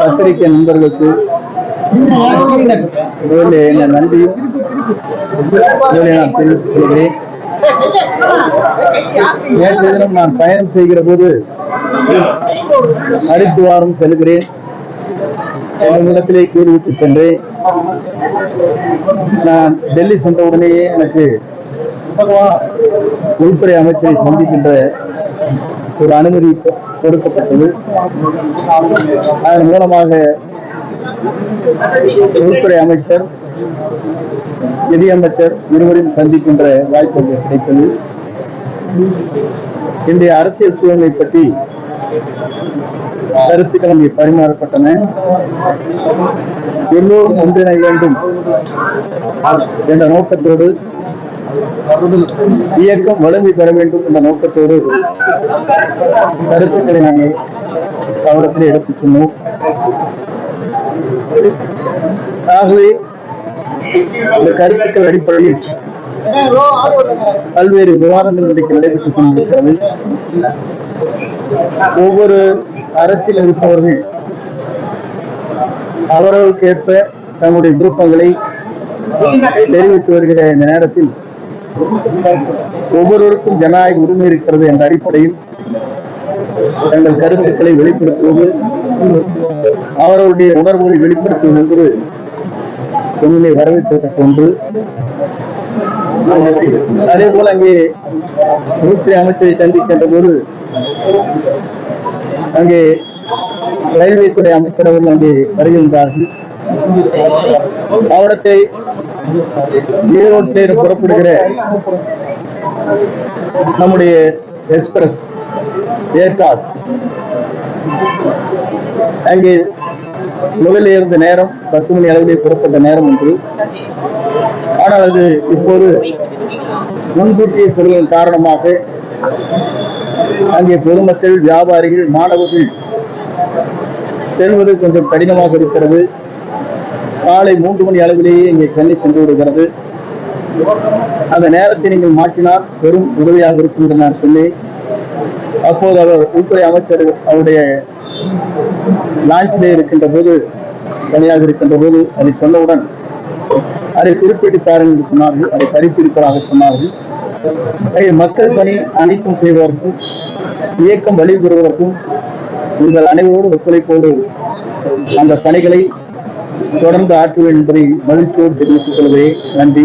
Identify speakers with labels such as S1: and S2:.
S1: பத்திரிகை நண்பர்களுக்கு என்ன நன்றியும் நான் தெரிவித்துக் கொள்கிறேன். நேற்று தினம் நான் பயணம் செய்கிற போது ஹரித்துவாரம் செல்கிறேன் இடத்திலே கூறிவிட்டு சென்றேன். நான் டெல்லி சென்றவுடனேயே எனக்கு உள்துறை அமைச்சரை சந்திக்கின்ற ஒரு அனுமதி கொடுக்கப்பட்டது. அதன் மூலமாக உள்துறை அமைச்சர், நிதியமைச்சர் இருவரையும் சந்திக்கின்ற வாய்ப்பு கிடைத்தது. இன்றைய அரசியல் சூழ்நிலை பற்றி கருத்துக்கள் அங்கே பரிமாறப்பட்டன. எல்லோரும் ஒன்றிணை வேண்டும் என்ற நோக்கத்தோடு, இயக்கம் வலிமை பெற வேண்டும் என்ற நோக்கத்தோடு கருத்துக்களை நாங்கள் அவரிடத்தில் எடுத்துச் சொன்னோம். ஆகவே இந்த கருத்துக்கள் அடிப்படையில் பல்வேறு விவாதங்கள் இன்றைக்கு நடைபெற்றுக் கொண்டிருக்கிறது. ஒவ்வொரு அரசியல் இருப்பவர்கள் அவர்களுக்கு ஏற்ப தங்களுடைய விருப்பங்களை தெரிவித்து வருகிற இந்த நேரத்தில் ஒவ்வொருவருக்கும் ஜனநாயக உரிமை இருக்கிறது என்ற அடிப்படையில் தங்கள் கருத்துக்களை வெளிப்படுத்துவது, அவர்களுடைய உணர்வுகளை வெளிப்படுத்துவது என்பது உண்மையை வரவேற்கத்தக்க ஒன்று. அதே போல அங்கே உள்துறை அமைச்சரை சந்திக்கின்ற போது அங்கே ரயில்வே துறை அமைச்சர் அவர்கள் அங்கே வருகின்றார்கள். அவரத்தை ஈரோட்டில் புறப்படுகிற நம்முடைய எக்ஸ்பிரஸ் ஏற்காடு அங்கே முதலில் இருந்த நேரம் 10 மணி அளவிலே புறப்பட்ட நேரம் ஒன்று. ஆனால் அது இப்போது முன்கூட்டியே செல்வதன் காரணமாக அங்கே பொதுமக்கள், வியாபாரிகள், மாணவர்கள் செல்வது கொஞ்சம் கடினமாக இருக்கிறது. காலை 3 மணி அளவிலேயே இங்கே சென்னை சென்று விடுகிறது. அந்த நேரத்தை நீங்கள் மாற்றினால் பெரும் உதவியாக இருக்கும் என்று நான் சொன்னேன். அப்போது அவர் உள்துறை அமைச்சர் அவருடைய லான்ச்சிலே இருக்கின்ற போது, தனியாக இருக்கின்ற போது அதை சொன்னவுடன் அதை குறிப்பிட்டார்கள் என்று சொன்னார்கள். அதை பரிசீலிப்பதாக சொன்னார்கள். மக்கள் பணி அனைத்தும் செய்வதற்கும், இயக்கம் வழி பெறுவதற்கும் உங்கள் அனைவரோடு ஒத்துழைப்போடு அந்த பணிகளை தொடர்ந்து ஆற்றுவேன் என்பதை மகிழ்ச்சியோடு தெரிவித்துக் கொள்கிறேன். நன்றி.